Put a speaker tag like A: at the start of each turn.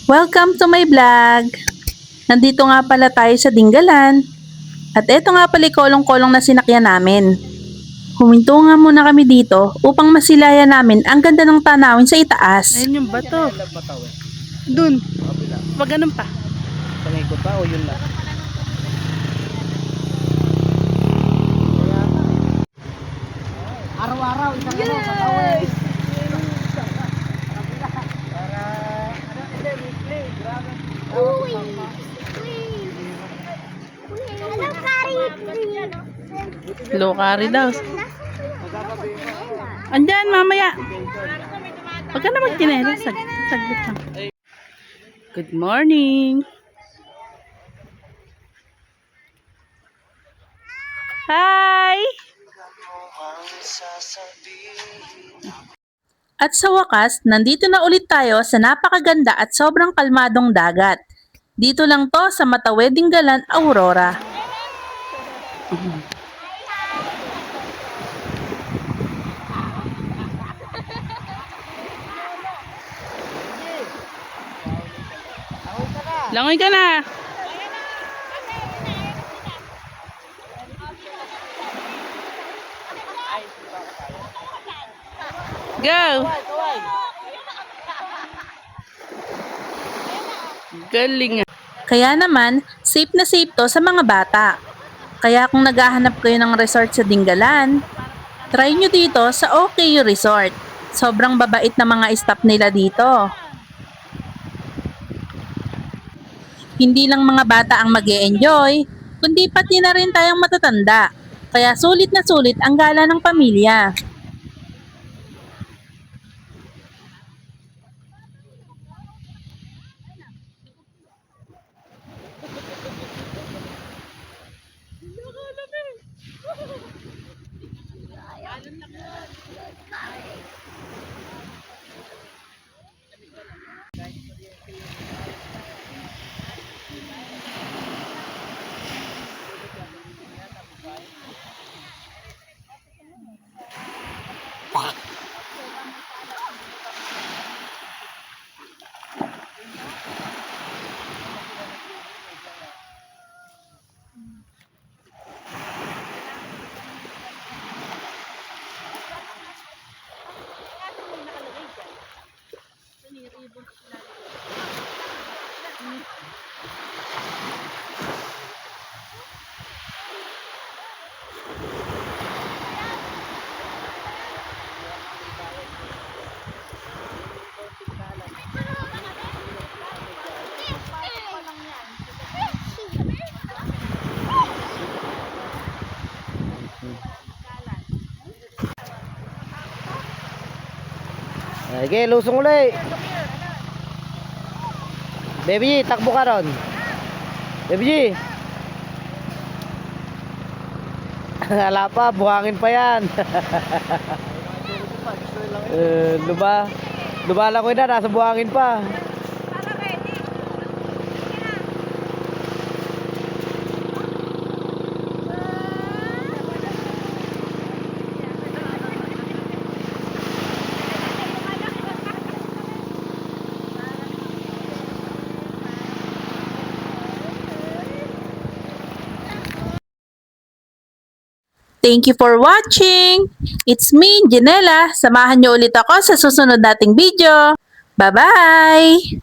A: Welcome to my vlog! Nandito nga pala tayo sa Dingalan. At eto nga pala yung kolong-kolong na sinakyan namin. Huminto nga muna kami dito upang masilayan namin ang ganda ng tanawin sa itaas.
B: Ayun yung bato. Dun. Wag ganun pa.
C: Pangikot pa o yun lang? Araw-araw, isang ano, sa tawid.
B: Lokari daw. Andyan, mamaya. Huwag ka na magtinela. Saglit lang. Good morning. Hi!
A: At sa wakas, nandito na ulit tayo sa napakaganda at sobrang kalmadong dagat. Dito lang to sa Matawe, Dingalan, Aurora.
B: Langoy ka na. Go! Galing ah.
A: Kaya naman, safe na safe to sa mga bata. Kaya kung naghahanap kayo ng resort sa Dingalan, try nyo dito sa OKU Resort. Sobrang babait na mga staff nila dito. Hindi lang mga bata ang mag-e-enjoy, kundi pati na rin tayong matatanda. Kaya sulit na sulit ang gala ng pamilya.
C: Sige, lusong ulit. Baby G, takbo ka ron. Baby G. Hala pa, buhangin pa yan. Luba lang ko na, nasa buhangin pa.
A: Thank you for watching! It's me, Janela. Samahan niyo ulit ako sa susunod nating video. Bye-bye!